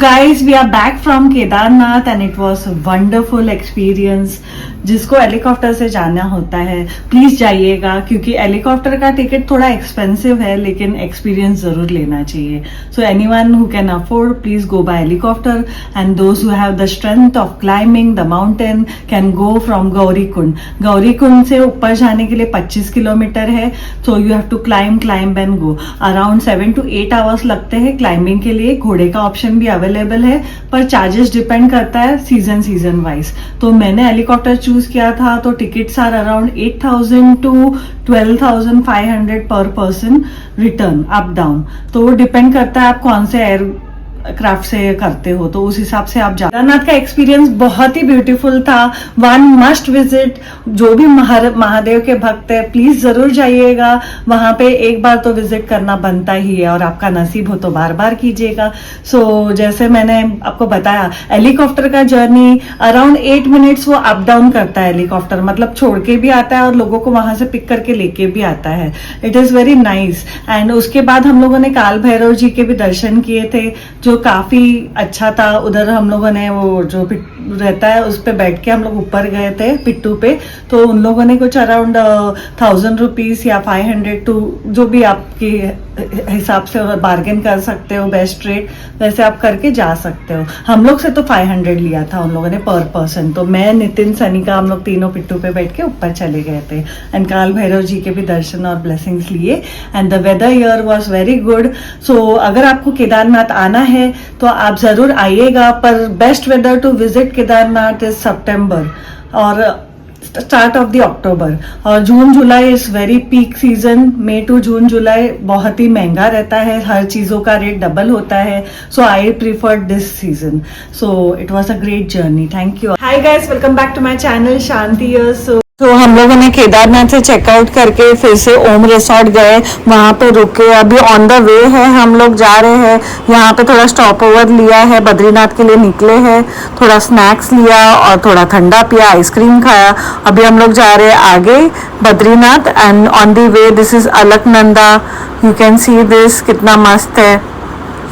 Guys, we are back from Kedarnath and it was a wonderful experience. जिसको helicopter से जाना होता है प्लीज जाइएगा, क्योंकि हेलीकॉप्टर का टिकट थोड़ा एक्सपेंसिव है लेकिन एक्सपीरियंस जरूर लेना चाहिए. So anyone who can afford please go by helicopter and those who have the strength of climbing the mountain can go from Gaurikund. Gaurikund से ऊपर जाने के लिए 25 किलोमीटर है. So you have to climb and go. Around 7 to 8 hours लगते हैं climbing के लिए. घोड़े का ऑप्शन भी अवेलेबल है, पर चार्जेस डिपेंड करता है सीजन वाइज. तो मैंने हेलीकॉप्टर चूज किया था, तो टिकट्स आर अराउंड 8,000 to 12,500 पर पर्सन रिटर्न अप डाउन. तो वो डिपेंड करता है आप कौन से एयर क्राफ्ट से करते हो, तो उस हिसाब से आप केदारनाथ का एक्सपीरियंस बहुत ही ब्यूटीफुल था. One must visit. जो भी महादेव के भक्त है प्लीज जरूर जाइएगा वहां पे. एक बार तो विजिट करना बनता ही है और आपका नसीब हो तो बार बार कीजिएगा. सो जैसे मैंने आपको बताया, हेलीकॉप्टर का जर्नी अराउंड 8 मिनट्स वो अप डाउन करता है हेलीकॉप्टर, मतलब छोड़ के भी आता है और लोगों को वहां से पिक करके लेके भी आता है. It is very nice. And उसके बाद हम लोगों ने काल भैरव जी के भी दर्शन किए थे, जो काफी अच्छा था. उधर हम लोगों ने वो जो रहता है उस पे बैठ के हम लोग ऊपर गए थे पिट्टू पे. तो उन लोगों ने कुछ अराउंड 1,000 रुपीज या 500 टू जो भी आपके हिसाब से बार्गेन कर सकते हो, बेस्ट रेट वैसे आप करके जा सकते हो. हम लोग से तो 500 लिया था उन लोगों ने पर पर्सन. तो मैं, नितिन, सनिका, हम लोग तीनों पिट्टू पे बैठ के ऊपर चले गए थे एंड काल भैरव जी के भी दर्शन और ब्लेसिंग्स लिए. And the weather here was very good. So अगर आपको केदारनाथ आना है तो आप जरूर आइएगा, पर best weather to visit Kedarnath is September और स्टार्ट ऑफ द अक्टूबर. और June July is very peak season. May to June July बहुत ही महंगा रहता है, हर चीजों का रेट डबल होता है. So I prefer this season. So it was a great journey. Thank you. Hi guys, welcome back to my channel Shanti. तो हम लोगों ने केदारनाथ से चेकआउट करके फिर से ओम रिसोर्ट गए, वहाँ पे रुके. अभी ऑन द वे है, हम लोग जा रहे हैं. यहाँ पे थोड़ा स्टॉप ओवर लिया है, बद्रीनाथ के लिए निकले हैं. थोड़ा स्नैक्स लिया और थोड़ा ठंडा पिया, आइसक्रीम खाया. अभी हम लोग जा रहे हैं आगे Badrinath. And on the way this is Alaknanda. You can see this, कितना मस्त है.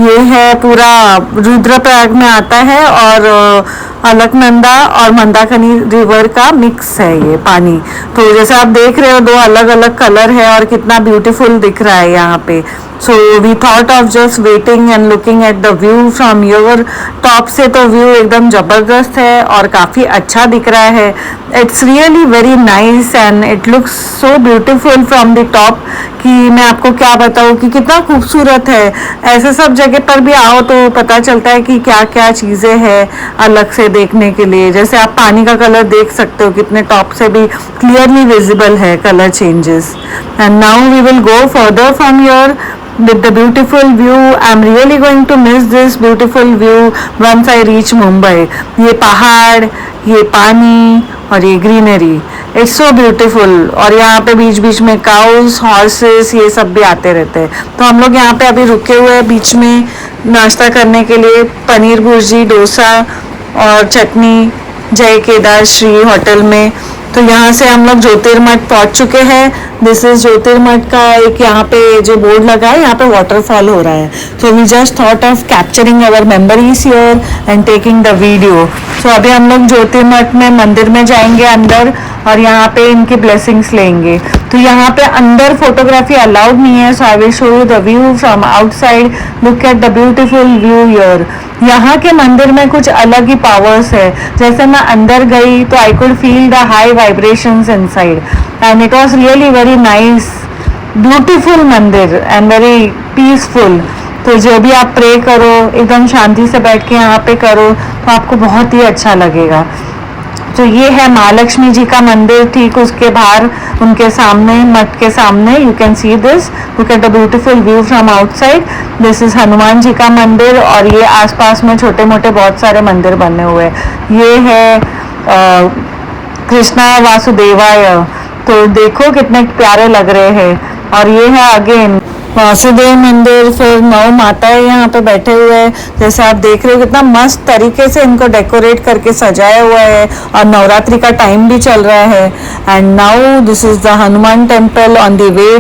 ये है पूरा रुद्रप्रयाग में आता है और अलकनंदा और मंदाकिनी रिवर का मिक्स है ये पानी. तो जैसे आप देख रहे हो, दो अलग अलग कलर है और कितना ब्यूटीफुल दिख रहा है यहाँ पे. So we thought of just waiting and looking at the view from your top से. तो व्यू एकदम जबरदस्त है और काफ़ी अच्छा दिख रहा है. It's really very nice and it looks so beautiful from the top कि मैं आपको क्या बताऊँ कि कितना खूबसूरत है. ऐसे सब जगह पर भी आओ तो पता चलता है कि क्या क्या चीज़ें हैं अलग से देखने के लिए. जैसे आप पानी का कलर देख सकते हो, कितने टॉप से भी क्लियरली विजिबल है colour changes. And now we will go further from your with the beautiful view. I'm really going to miss this beautiful view once I reach Mumbai. ये पहाड़, ये पानी और ये ग्रीनरी, इट्स सो ब्यूटीफुल. और यहाँ पे बीच बीच में काउस, हॉर्सेस, ये सब भी आते रहते हैं. तो हम लोग यहाँ पे अभी रुके हुए हैं बीच में नाश्ता करने के लिए. पनीर भुर्जी, डोसा और चटनी जय केदार श्री होटल में. तो यहाँ से हम लोग ज्योतिर्मठ पहुँच चुके हैं. दिस इज ज्योतिर्मठ का एक यहाँ पे जो बोर्ड लगा है, यहाँ पे वाटरफॉल हो रहा है. So we just thought of capturing our memories here and taking the video. So अभी हम लोग ज्योतिर्मठ में मंदिर में जाएंगे अंदर और यहाँ पे इनकी ब्लेसिंग्स लेंगे. तो यहाँ पे अंदर फोटोग्राफी अलाउड नहीं है. So I will show you the view from outside. Look at the beautiful view here. यहाँ के मंदिर में कुछ अलग ही पावर्स है. जैसे मैं अंदर गई तो I could feel the high vibrations inside and it was really very nice, beautiful मंदिर एंड वेरी पीसफुल. तो जो भी आप प्रे करो एकदम शांति से बैठ के यहाँ पे करो तो आपको बहुत ही अच्छा लगेगा. तो ये है महालक्ष्मी जी का मंदिर, ठीक उसके बाहर उनके सामने, मठ के सामने. You can see this, look at the beautiful view from outside. This is Hanuman ji का मंदिर और ये आसपास में छोटे मोटे बहुत सारे मंदिर बने हुए हैं. ये है कृष्णा वासुदेवाय. तो देखो कितने प्यारे लग रहे हैं. और ये है अगेन वासुदेव मंदिर. फिर 9 माताएं यहाँ पे बैठे हुए हैं, जैसे आप देख रहे हो कितना मस्त तरीके से इनको डेकोरेट करके सजाया हुआ है. और नवरात्रि का टाइम भी चल रहा है. And now this is the Hanuman temple on the way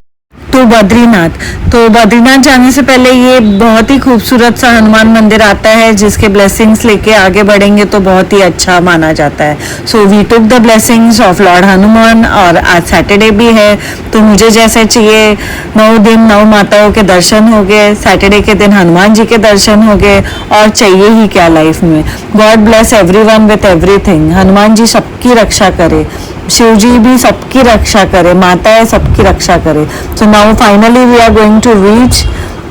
to Badrinath. तो बद्रीनाथ जाने से पहले ये बहुत ही खूबसूरत सा हनुमान मंदिर आता है जिसके ब्लेसिंग्स लेके आगे बढ़ेंगे तो बहुत ही अच्छा माना जाता है। So we took the blessings of lord Hanuman, और आज सैटरडे भी है तो मुझे जैसे चाहिए 9 दिन 9 माताओं के दर्शन हो गए, सैटरडे के दिन हनुमान जी के दर्शन हो गए, और चाहिए ही क्या लाइफ में। God bless everyone with everything. Hanuman ji सबकी रक्षा करे, शिव जी भी सबकी रक्षा करे, माताएं सबकी रक्षा करे। So now finally we are going to reach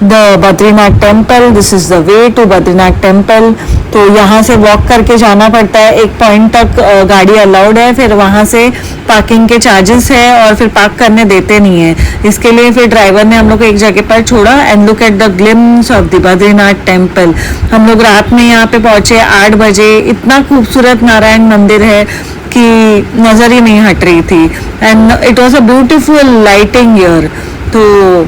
the Badrinath temple. This is the way to Badrinath temple. तो यहाँ से वॉक करके जाना पड़ता है, एक पॉइंट तक गाड़ी अलाउड है, फिर वहाँ से पार्किंग के चार्जेस है और फिर पार्क करने देते नहीं है। इसके लिए फिर ड्राइवर ने हम लोग को एक जगह पर छोड़ा। And look at the glimpse of the Badrinath temple. हम लोग रात में यहाँ पे पहुंचे 8 बजे। इतना खूबसूरत नारायण मंदिर है कि नजर ही नहीं हट रही थी। And it was a beautiful lighting year. तो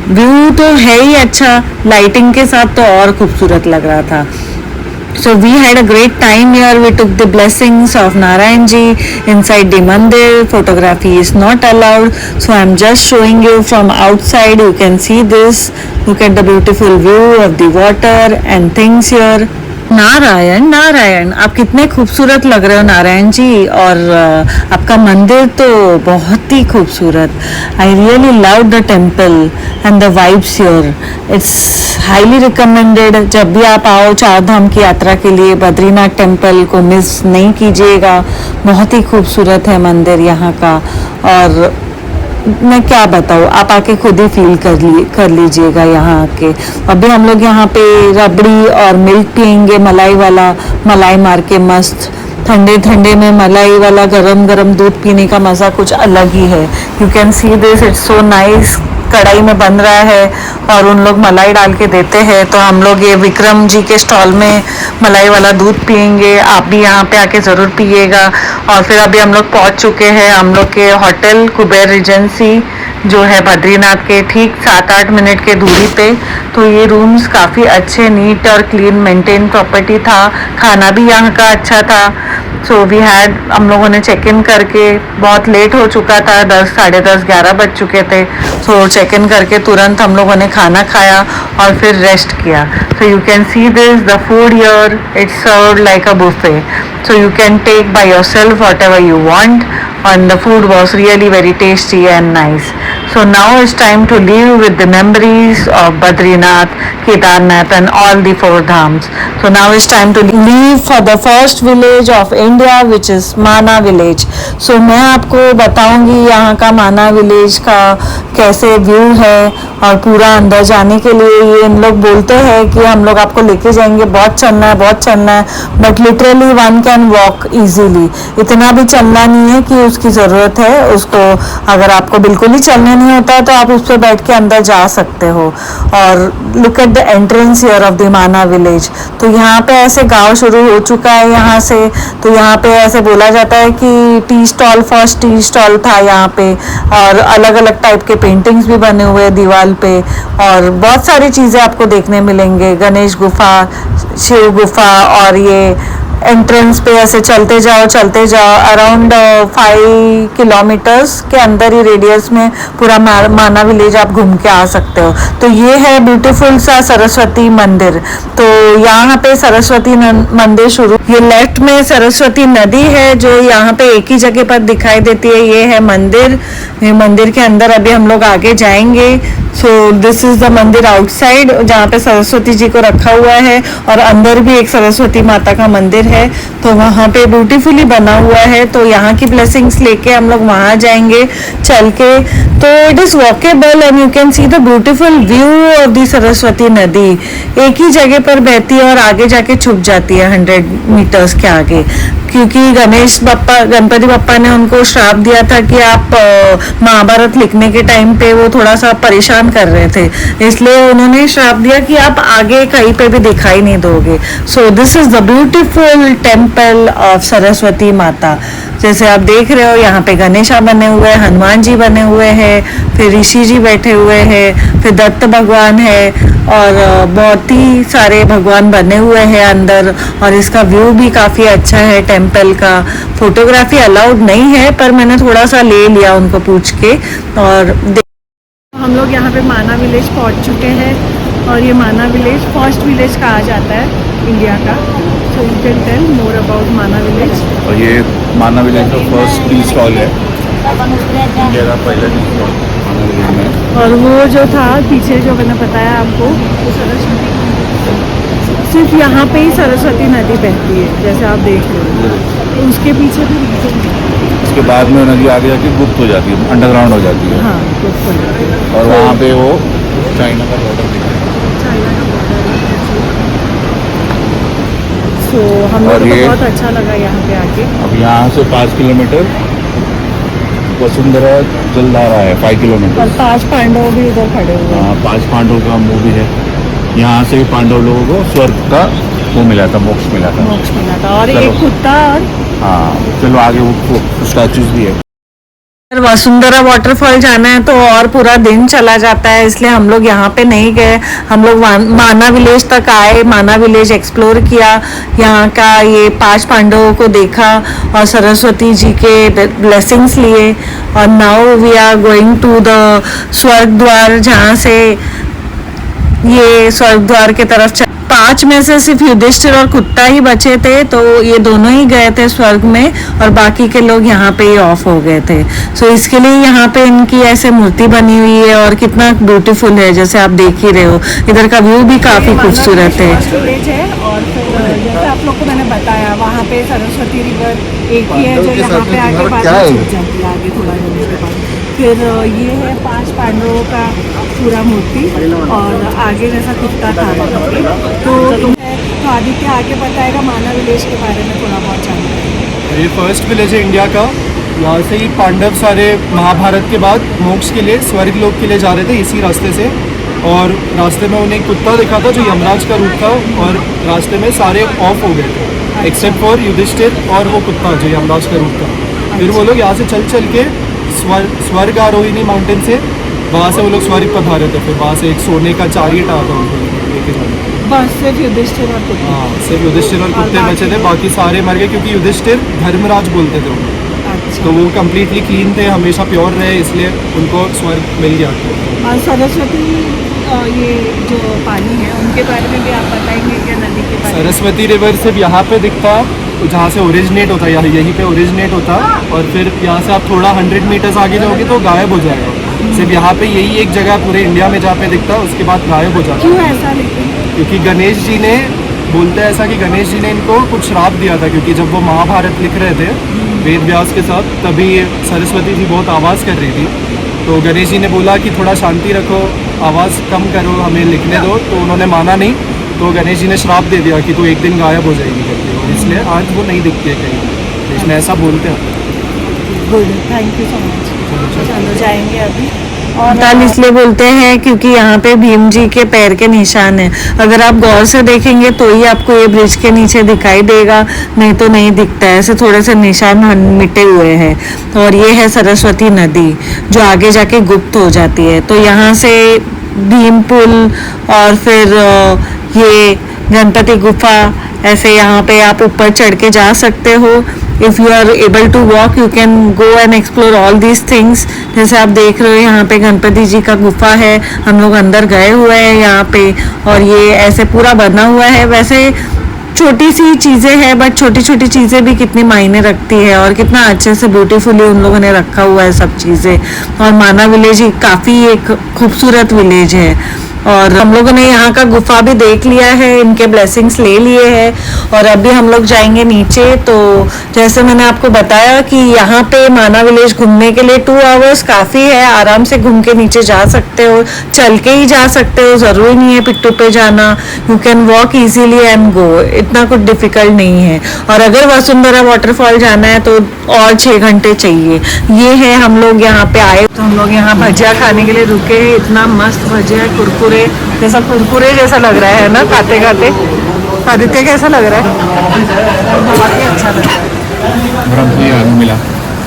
व्यू तो है ही अच्छा, लाइटिंग के साथ तो और खूबसूरत लग रहा था। So we had a great time here. We took the blessings of Narayan ji inside the mandir. Photography is not allowed, so I'm just showing you from outside. You can see this. Look at the beautiful view of the water and things here. Narayan Narayan, आप कितने खूबसूरत लग रहे हो नारायण जी, और आपका मंदिर तो बहुत ही खूबसूरत। I really love the temple and the vibes here. It's highly recommended. जब भी आप आओ 4 धाम की यात्रा के लिए बद्रीनाथ टेम्पल को मिस नहीं कीजिएगा। बहुत ही खूबसूरत है मंदिर यहाँ का, और मैं क्या बताऊँ, आप आके खुद ही फील कर लीजिएगा यहाँ आके। अभी हम लोग यहाँ पे रबड़ी और मिल्क पियेंगे, मलाई वाला, मलाई मार के मस्त। ठंडे ठंडे में मलाई वाला गरम गरम दूध पीने का मज़ा कुछ अलग ही है। You can see this, it's so nice. कढ़ाई में बन रहा है और उन लोग मलाई डाल के देते हैं। तो हम लोग ये विक्रम जी के स्टॉल में मलाई वाला दूध पियेंगे। आप भी यहाँ पे आके ज़रूर पिएगा। और फिर अभी हम लोग पहुँच चुके हैं हम लोग के होटल कुबेर रिजेंसी, जो है बद्रीनाथ के ठीक 7-8 मिनट के दूरी पे। तो ये रूम्स काफ़ी अच्छे, नीट और क्लीन मेंटेन प्रॉपर्टी था। खाना भी यहाँ का अच्छा था। सो वी हैड, हम लोगों ने चेक इन करके, बहुत लेट हो चुका था, 10, साढ़े 10, 11 बज चुके थे। सो चेक इन करके तुरंत हम लोगों ने खाना खाया और फिर रेस्ट किया। सो you can see this, the food here, it's served like a buffet. So you can take by yourself whatever you want, and the food was really very tasty and nice. So now it's time to leave with the memories of Badrinath, Kedarnath and all the 4 dhams. So now it's time to leave for the first village of India, which is Mana village. So मैं आपको बताऊंगी यहाँ का माना village का कैसे view है, और पूरा अंदर जाने के लिए ये इन लोग बोलते हैं कि हम लोग आपको लेके जाएंगे, बहुत चलना है, बहुत चलना है, but literally one can walk easily. इतना भी चलना नहीं है कि उसकी ज़रूरत है उसको। अगर आपको बिल्कुल ही चलने नहीं होता है तो आप उस पर बैठ के अंदर जा सकते हो। और look at the entrance here of the माना विलेज। तो यहाँ पे ऐसे गांव शुरू हो चुका है यहाँ से। तो यहाँ पे ऐसे बोला जाता है कि tea stall, first tea stall था यहाँ पे, और अलग अलग टाइप के पेंटिंग्स भी बने हुए हैं दीवार पे, और बहुत सारी चीज़ें आपको देखने मिलेंगे। गणेश गुफा, शिव गुफा, और ये एंट्रेंस पे ऐसे चलते जाओ अराउंड 5 किलोमीटर्स के अंदर ही रेडियस में पूरा माना विलेज आप घूम के आ सकते हो। तो ये है ब्यूटीफुल सा सरस्वती मंदिर। तो यहाँ पे सरस्वती मंदिर शुरू, ये लेफ्ट में सरस्वती नदी है जो यहाँ पे एक ही जगह पर दिखाई देती है। ये है मंदिर, ये मंदिर के अंदर अभी हम लोग आगे जाएंगे। सो दिस इज द मंदिर आउटसाइड, जहाँ पे सरस्वती जी को रखा हुआ है, और अंदर भी एक सरस्वती माता का मंदिर है। तो वहाँ पे ब्यूटीफुली बना हुआ है। तो यहाँ की ब्लेसिंग्स लेके हम लोग वहाँ जाएंगे चल के। तो it is walkable and you can see the beautiful view of the Saraswati नदी। एक ही जगह पर बहती है और आगे जाके छुप जाती है 100 मीटर्स के आगे, क्योंकि गणपति बप्पा ने उनको श्राप दिया था कि आप महाभारत लिखने के टाइम पे वो थोड़ा सा परेशान कर रहे थे, इसलिए उन्होंने श्राप दिया कि आप आगे कहीं पे भी दिखाई नहीं दोगे। So this is the beautiful temple of Saraswati माता। जैसे आप देख रहे हो यहाँ पे गणेशा बने हुए हैं, हनुमान जी बने हुए हैं, फिर ऋषि जी बैठे हुए हैं, फिर दत्त भगवान है, और बहुत ही सारे भगवान बने हुए हैं अंदर। और इसका व्यू भी काफ़ी अच्छा है टेम्पल का। फोटोग्राफी अलाउड नहीं है, पर मैंने थोड़ा सा ले लिया उनको पूछ के। और हम लोग यहाँ पे माना विलेज पहुँच चुके हैं और ये माना विलेज फर्स्ट विलेज कहा जाता है इंडिया का। So you can tell more about Mana village. और ये माना विलेज का फर्स्ट टी स्टॉल है, इंडिया का पहला टी स्टॉल माना विलेज में। और वो जो था पीछे जो मैंने बताया आपको, वो सरस्वती, सिर्फ यहाँ पे ही सरस्वती नदी बहती है जैसे आप देख रहे हो। उसके पीछे भी रीजन है। उसके बाद में नदी आगे जाके गुप्त हो जाती है, अंडरग्राउंड हो जाती है। हाँ गुप्त हो जाती है। और वहाँ पे वो चाइना का बॉर्डर दिख रहा है। चाइना का बॉर्डर है। सो हम और लोग को ये- बहुत अच्छा लगा यहाँ पे आके। अब यहाँ से 5 किलोमीटर वसुंधरा जलधारा है, 5 और किलोमीटर। 5 पांडव भी उधर खड़े हुए हैं। हाँ, 5 पांडवों का मूवी है। यहाँ से पांडव लोगों को स्वर्ग का वो मिला था, मोक्ष मिला था। मोक्ष मिला था। और चलो। एक कुत्ता और हाँ चलो आगे वो स्टैचूज भी है। अगर वसुंधरा वाटरफॉल जाना है तो और पूरा दिन चला जाता है, इसलिए हम लोग यहाँ पे नहीं गए। हम लोग माना विलेज तक आए, माना विलेज एक्सप्लोर किया, यहाँ का ये 5 पांडवों को देखा और सरस्वती जी के ब्लेसिंग्स लिए। और now we are going to the Swarg Dwar, जहाँ से ये स्वर्ग द्वार की तरफ 5 में से सिर्फ युधिष्ठिर और कुत्ता ही बचे थे, तो ये दोनों ही गए थे स्वर्ग में और बाकी के लोग यहाँ पे ही ऑफ हो गए थे। सो इसके लिए यहाँ पे इनकी ऐसे मूर्ति बनी हुई है और कितना ब्यूटीफुल है, जैसे आप देख ही रहे हो। इधर का व्यू भी काफी खूबसूरत है। और फिर जैसे आप लोग को मैंने बताया, वहाँ पे सरस्वती रिवर एक ही है जो यहाँ पे आके बाद में छूट जाती है आगे थोड़ा जाने के बाद। फिर ये है 5 पांडवों का पूरा मूर्ति और आगे जैसा कुत्ता था वहाँ पे। तो आदित्य आगे बताएगा माना विलेज के बारे में थोड़ा बहुत जानकारी। ये फर्स्ट विलेज है इंडिया का। यहाँ से ही पांडव सारे महाभारत के बाद मोक्ष के लिए, स्वर्ग लोक के लिए जा रहे थे इसी रास्ते से। और रास्ते में उन्हें एक कुत्ता दिखा था जो यमराज का रूप था, और रास्ते में सारे ऑफ हो गए थे एक्सेप्ट फॉर युधिष्ठिर और वो कुत्ता जो यमराज का रूप था। फिर वो लोग यहाँ से चल चल के स्वर्ग आरोहिणी माउंटेन से वहाँ से वो लोग स्वर्ग पधारे थे। फिर वहाँ से एक सोने का चैरियट आया था उनको लेके जाने। बस सिर्फ युधिष्ठिर और कुत्ता। हाँ, सिर्फ युधिष्ठिर और कुत्ते बचे थे, बाकी सारे मर गए क्योंकि युधिष्ठिर धर्मराज बोलते थे उनको। अच्छा। तो वो कम्प्लीटली क्लीन थे, हमेशा प्योर रहे, इसलिए उनको स्वर्ग मिल गया। और सरस्वती ये जो पानी है उनके बारे में भी आप बताएंगे क्या, नदी के बारे में? सरस्वती रिवर सिर्फ यहाँ पे दिखता, जहाँ से ओरिजिनेट होता है, यहीं पे ओरिजिनेट होता, और फिर यहाँ से आप थोड़ा 100 मीटर्स आगे जाओगे तो गायब हो जाएगा। सिर्फ यहाँ पे यही एक जगह पूरे इंडिया में जहाँ पे दिखता है, उसके बाद गायब हो जाता है। क्यों ऐसा? लेकिन क्योंकि गणेश जी ने, बोलते हैं ऐसा कि गणेश जी ने इनको कुछ श्राप दिया था, क्योंकि जब वो महाभारत लिख रहे थे वेद व्यास के साथ, तभी सरस्वती जी बहुत आवाज़ कर रही थी। तो गणेश जी ने बोला कि थोड़ा शांति रखो, आवाज़ कम करो, हमें लिखने दो। तो उन्होंने माना नहीं, तो गणेश जी ने श्राप दे दिया कि तू एक दिन गायब हो जाएगी करके, और इसलिए आज वो नहीं दिखती है कहीं। इसमें ऐसा बोलते हैं। Good, thank you so much. चलो जाएंगे अभी। और इसलिए बोलते हैं क्योंकि यहाँ पे भीम जी के पैर के निशान है। अगर आप गौर से देखेंगे तो ही आपको ये ब्रिज के नीचे दिखाई देगा, नहीं तो नहीं दिखता है। ऐसे थोड़े से निशान मिटे हुए हैं। और ये है सरस्वती नदी जो आगे जाके गुप्त हो जाती है। तो यहाँ से भीम पुल और फिर ये गणपति गुफा, ऐसे यहाँ पे आप ऊपर चढ़ के जा सकते हो। If you are able to walk you can go and explore all these things. जैसे आप देख रहे हो यहाँ पे गणपति जी का गुफा है, हम लोग अंदर गए हुए हैं यहाँ पे, और ये ऐसे पूरा बना हुआ है। वैसे छोटी सी चीज़ें हैं, बट छोटी छोटी चीज़ें भी कितनी मायने रखती है और कितना अच्छे से ब्यूटीफुली उन लोगों ने रखा हुआ है सब चीज़ें। और माना विलेज काफ़ी एक खूबसूरत विलेज है। और हम लोगों ने यहाँ का गुफा भी देख लिया है, इनके ब्लेसिंग्स ले लिए हैं। और अभी हम लोग जाएंगे नीचे। तो जैसे मैंने आपको बताया कि यहाँ पे माना विलेज घूमने के लिए 2 आवर्स काफ़ी है, आराम से घूम के नीचे जा सकते हो, चल के ही जा सकते हो, ज़रूरी नहीं है पिट्टू पे जाना। You can walk easily and go, इतना कुछ डिफिकल्ट नहीं है। और अगर वसुंधरा वाटरफॉल जाना है तो और 6 घंटे चाहिए। ये है, हम लोग यहाँ पे आए तो हम लोग यहाँ भजिया खाने के लिए रुके हैं। इतना मस्त भजिया, कुरकुरे जैसा, कुरकुरे जैसा लग रहा है ना खाते खाते। आदित्य कैसा लग रहा है? बहुत ही अच्छा लग रहा है। और हमको ये आलू मिला,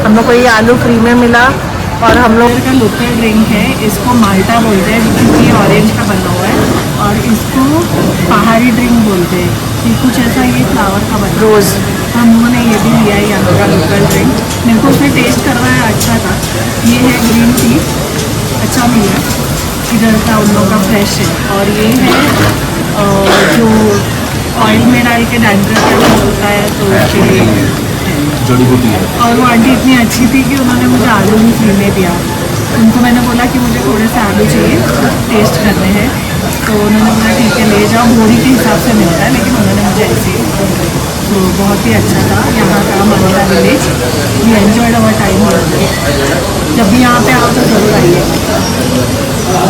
हम लोग को ये आलू फ्री में मिला। और हम लोग का लोकल ड्रिंक है, इसको माल्टा बोलते हैं, क्योंकि ये ऑरेंज का बना हुआ है। और इसको पहाड़ी ड्रिंक बोलते हैं, ये कुछ ऐसा, ये फ्लावर का बना रोज़। हम लोगों ने ये भी लिया है यहाँ का लोकल ड्रिंक। मेरे को उसमें टेस्ट करना है, अच्छा था। ये है ग्रीन टी, अच्छा मिला, इधर का उन लोगों का फ्रेश है। और ये है जो ऑयल में डाल के डैंड्रफ का जो होता है तो उसके लिए है। जड़ी बूटी है। और वो आंटी इतनी अच्छी थी कि उन्होंने मुझे आलू भी फ्री में दिया। उनको मैंने बोला कि मुझे थोड़े से आलू चाहिए टेस्ट करने हैं, तो उन्होंने बोला ठीक है ले जाओ, बोरी के हिसाब से मिलता है, लेकिन उन्होंने मुझे ऐसे ही। तो बहुत ही अच्छा था यहाँ का मनीला village. We enjoyed our time. जब भी यहाँ पे आओ तो ज़रूर आइए।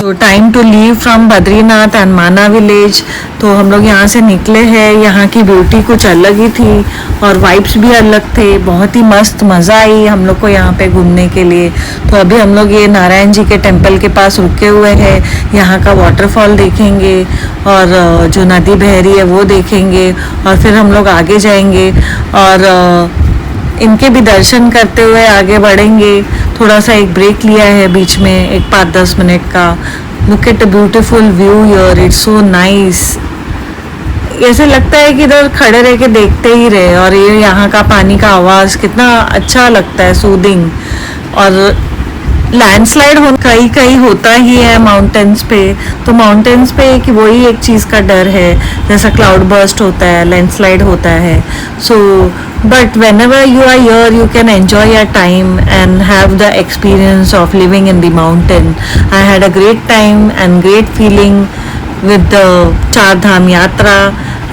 तो time to leave from Badrinath and Mana village. तो हम लोग यहाँ से निकले हैं। यहाँ की ब्यूटी कुछ अलग ही थी और वाइब्स भी अलग थे। बहुत ही मस्त मज़ा आई हम लोग को यहाँ पे घूमने के लिए। तो अभी हम लोग ये नारायण जी के टेम्पल के पास रुके हुए हैं। यहाँ का वाटरफॉल देखेंगे और जो नदी बह रही है वो देखेंगे और फिर हम लोग आगे जाएंगे और इनके भी दर्शन करते हुए आगे बढ़ेंगे। थोड़ा सा एक ब्रेक लिया है बीच में, एक 5-10 मिनट का। Look at a beautiful view here, it's so nice. ऐसे लगता है कि इधर खड़े रह के देखते ही रहे। और ये यहाँ का पानी का आवाज़ कितना अच्छा लगता है, सूदिंग। और लैंडस्लाइड हो कहीं कहीं होता ही है माउंटेन्स पे। तो माउंटेन्स पे कि वही एक चीज़ का डर है, जैसा क्लाउड बर्स्ट होता है, लैंडस्लाइड होता है। So but whenever you are here you can enjoy your time and have the experience of living in the mountain. I had a great time and great feeling with the चार धाम यात्रा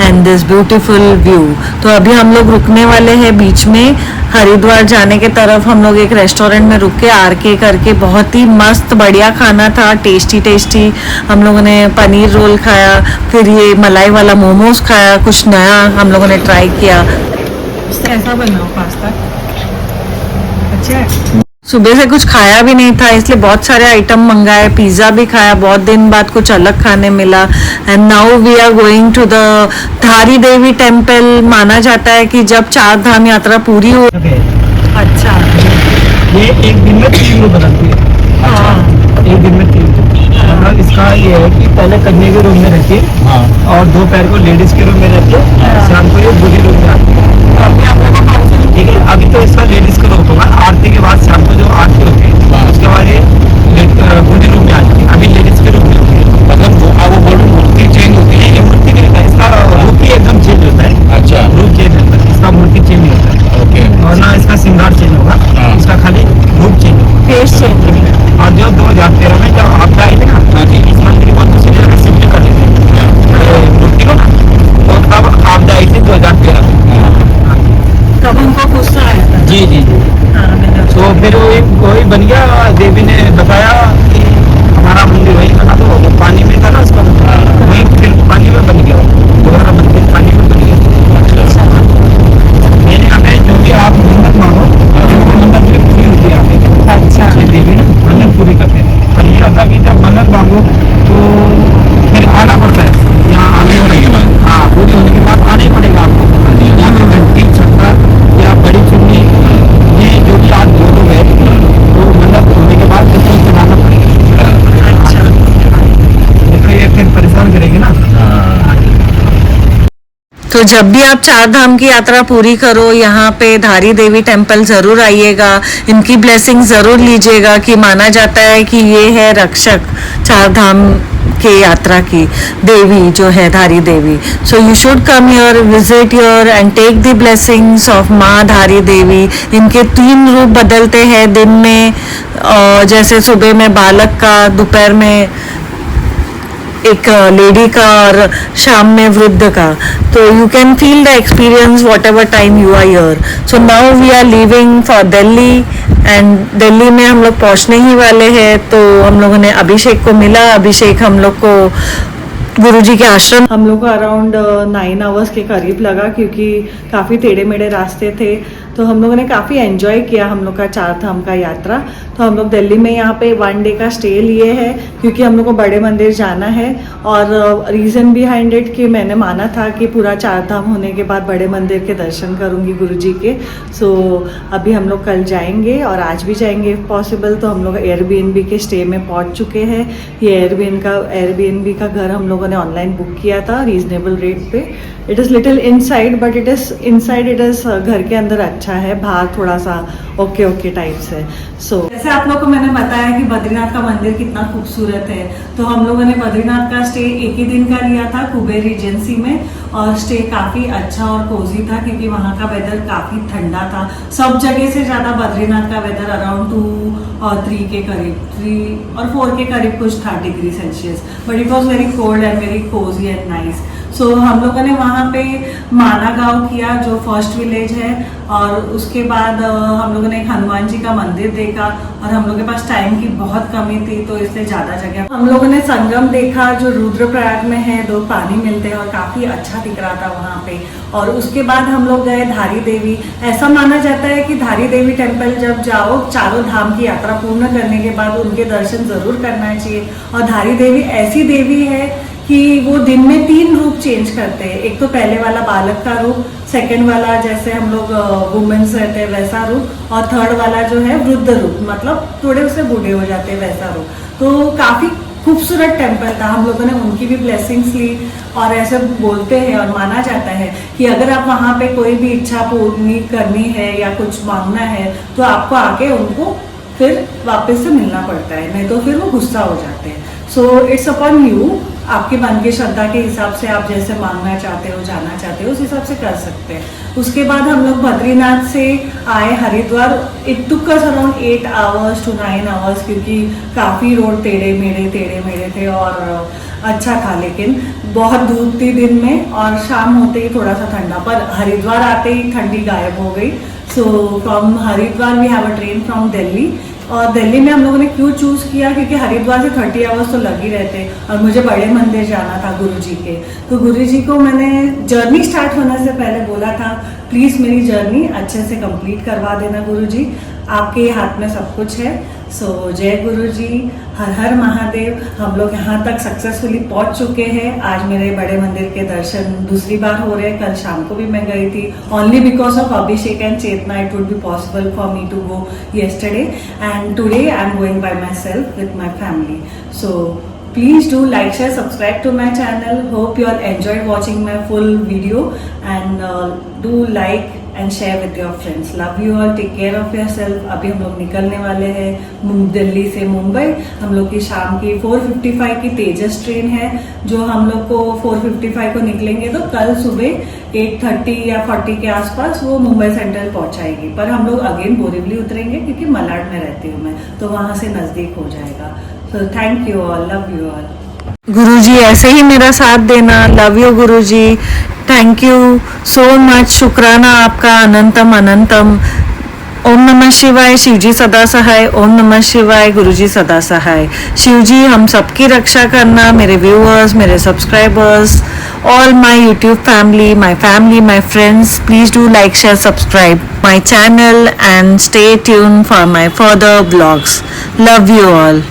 and this beautiful view. तो अभी हम लोग रुकने वाले हैं बीच में। हरिद्वार जाने के तरफ हम लोग एक रेस्टोरेंट में रुक के आरके करके, बहुत ही मस्त बढ़िया खाना था, टेस्टी टेस्टी। हम लोगों ने पनीर रोल खाया, फिर ये मलाई वाला मोमोज खाया, कुछ नया हम लोगों ने ट्राई किया। ऐसा बनाओ पास्ता, अच्छा है। सुबह से कुछ खाया भी नहीं था इसलिए बहुत सारे आइटम मंगाए, पिज़्ज़ा भी खाया, बहुत दिन बाद कुछ अलग खाने मिला। And now we are going to the Dhari Devi temple. माना जाता है कि जब चार धाम यात्रा पूरी हो। अच्छा, ये एक दिन में 3 रूम बनाती है। हाँ। एक दिन में 3 मतलब इसका ये है कि पहले कन्या के रूम में रहती है। हाँ। और दोपहर को लेडीज के रूम में रहती है। शाम को ये बुढ़ी रूम में आती है। ठीक है, अभी तो इसका लेडीज का रूम होगा। आरती के बाद शाम को जो आरती होती है उसके बाद ये बुढ़ी रूम में आती है। अभी लेडीज के रूम में होती है। मतलब वो बोलूँ मूर्ति चेंज होती है, ये मूर्ति नहीं होता है, इसका रूप ही एकदम चेंज होता है। अच्छा। रूप चेंज होता है, इसका मूर्ति चेंज नहीं होता है। ओके। और ना इसका श्रृंगार चेंज होगा, इसका खाली रूप चेंज होगा, फेस चेंज। और जो 2013 में जब आपदा आई थी ना, इस मंदिर को दूसरी जगह शिफ्ट कर देते मूर्ति को ना, तो तब आपदा आई थी 2013 में। तब उनको गुस्सा आया था। जी जी जी। हाँ, मैंने तो फिर वो एक वही बन गया। देवी ने बताया कि हमारा मंदिर वही बना दो। वो पानी में था ना, उसका वही फिर पानी में बन गया, दोबारा मंदिर पानी में बन गया। मैंने हमें जो भी आप मन्नत मांगो मन्नत भी पूरी होती है यहाँ पे। अच्छा। देवी ने मन्नत पूरी करते हैं। और ये होता कि जब मन्नत मांगो तो फिर आना पड़ता है यहाँ। आने होने के बाद, हाँ, पूरी होने के बाद आना ही पड़ेगा आपको। यहाँ पे घंटी, छत्ता या बड़ी चुन्नी, ये जो भी आप बोलो है तो मन्नत होने के बाद किसी को चलाना पड़ेगा। अच्छा। देखो ये फिर परेशान करेगी ना। तो जब भी आप चार धाम की यात्रा पूरी करो, यहाँ पे धारी देवी टेम्पल ज़रूर आइएगा, इनकी ब्लेसिंग ज़रूर लीजिएगा। कि माना जाता है कि ये है रक्षक चार धाम के यात्रा की देवी, जो है Dhari Devi. So you should come here, visit here and take the blessings of Maa Dhari देवी। इनके 3 रूप बदलते हैं दिन में, जैसे सुबह में बालक का, दोपहर में एक लेडी का और शाम में वृद्ध का। तो you can feel the experience whatever time you are here. So now we are leaving for Delhi and Delhi में हम लोग पहुंचने ही वाले हैं। तो हम लोगों ने अभिषेक को मिला। अभिषेक हम लोग को गुरुजी के आश्रम, हम लोग को अराउंड 9 आवर्स के करीब लगा क्योंकि काफ़ी टेढ़े मेढ़े रास्ते थे। तो हम लोगों ने काफ़ी एंजॉय किया हम लोग का चार धाम का यात्रा। तो हम लोग दिल्ली में यहाँ पे 1 डे का स्टे लिए हैं क्योंकि हम लोग को बड़े मंदिर जाना है। और रीज़न बिहाइंड इट कि मैंने माना था कि पूरा चार धाम होने के बाद बड़े मंदिर के दर्शन करूँगी गुरुजी के। सो अभी हम लोग कल जाएंगे और आज भी जाएंगे इफ़ पॉसिबल। तो हम लोग एयरबीएनबी के स्टे में पहुँच चुके हैं। ये एयरबीएनबी का घर हम लोगों ने ऑनलाइन बुक किया था रीजनेबल रेट पे. It is little inside but it is घर के अंदर अच्छा है, बाहर थोड़ा सा ओके टाइप्स है. सो जैसे आप लोगों को मैंने बताया कि बद्रीनाथ का मंदिर कितना खूबसूरत है, तो हम लोगों ने बद्रीनाथ का स्टे एक ही दिन का लिया था कुबेर रिजेंसी में, और स्टे काफ़ी अच्छा और कोजी था क्योंकि वहाँ का वेदर काफ़ी ठंडा था. सब जगह से ज़्यादा बद्रीनाथ का वेदर अराउंड 2 और 3 के करीब, 3 और 4 के करीब कुछ था degree Celsius, but it was very cold and very cosy and nice. So हम लोगों ने वहाँ पे माना गांव किया जो फर्स्ट विलेज है, और उसके बाद हम लोगों ने एक हनुमान जी का मंदिर देखा, और हम लोगों के पास टाइम की बहुत कमी थी तो इसलिए ज़्यादा जगह. हम लोगों ने संगम देखा जो रुद्रप्रयाग में है, 2 पानी मिलते हैं और काफ़ी अच्छा दिख रहा था वहाँ पे. और उसके बाद हम लोग गए धारी देवी. ऐसा माना जाता है कि धारी देवी टेम्पल जब जाओ, चारों धाम की यात्रा पूर्ण करने के बाद उनके दर्शन जरूर करना चाहिए. और धारी देवी ऐसी देवी है कि वो दिन में 3 रूप चेंज करते हैं. एक तो पहले वाला बालक का रूप, सेकंड वाला जैसे हम लोग वुमेन्स रहते हैं वैसा रूप, और थर्ड वाला जो है वृद्ध रूप, मतलब थोड़े से बूढ़े हो जाते हैं वैसा रूप. तो काफी खूबसूरत टेम्पल था. हम लोगों ने उनकी भी ब्लेसिंग्स ली, और ऐसे बोलते हैं और माना जाता है कि अगर आप वहाँ पे कोई भी इच्छा पूरी करनी है या कुछ मांगना है तो आपको आके उनको फिर वापस से मिलना पड़ता है, नहीं तो फिर वो गुस्सा हो जाते हैं. सो इट्स अपॉन यू, आपके मन की श्रद्धा के हिसाब से आप जैसे मांगना चाहते हो, जाना चाहते हो, उस हिसाब से कर सकते हैं. उसके बाद हम लोग बद्रीनाथ से आए Haridwar. It took us around 8 hours to 9 hours क्योंकि काफ़ी रोड टेढ़े मेढ़े थे, और अच्छा था, लेकिन बहुत धूप थी दिन में और शाम होते ही थोड़ा सा ठंडा, पर हरिद्वार आते ही ठंडी गायब हो गई. So from Haridwar we have a train from Delhi. और दिल्ली में हम लोगों ने क्यों चूज़ किया, क्योंकि हरिद्वार से 30 hours तो लग ही रहते, और मुझे बड़े मंदिर जाना था गुरुजी के. तो गुरुजी को मैंने जर्नी स्टार्ट होने से पहले बोला था प्लीज़ मेरी जर्नी अच्छे से कंप्लीट करवा देना गुरुजी, आपके हाथ में सब कुछ है. सो जय गुरुजी, हर हर महादेव. हम लोग यहाँ तक सक्सेसफुली पहुँच चुके हैं. आज मेरे बड़े मंदिर के दर्शन दूसरी बार हो रहे हैं. कल शाम को भी मैं गई थी. Only because of Abhishek and Chetna it would be possible for me to go yesterday, and today I am going by myself with my family. So please do like, share, subscribe to my channel. Hope you all enjoyed watching my full video, and do like and share with your friends. Love you all. Take care of yourself. अभी हम लोग निकलने वाले हैं दिल्ली से मुंबई. हम लोग की शाम की 4:55 की तेजस ट्रेन है, जो हम लोग को 4:55 को निकलेंगे तो कल सुबह 8:30 या 40 के आसपास वो मुंबई सेंट्रल पहुंचाएगी. पर हम लोग अगेन बोरीवली उतरेंगे क्योंकि मलाड में रहती हूँ मैं, तो वहाँ से नज़दीक हो जाएगा. So thank you all, love you all. Guruji ऐसे ही मेरा साथ देना. Love you Guruji, thank you so much. शुक्राना आपका अनंतम अनंतम. ओम नमः शिवाय. शिवजी सदा सहाय. ओम नमः शिवाय. गुरुजी सदा सहाय. शिवजी हम सबकी रक्षा करना, मेरे व्यूअर्स, मेरे subscribers, all my YouTube family, my friends. Please do like, share, subscribe my channel and stay tuned for my further vlogs. Love you all.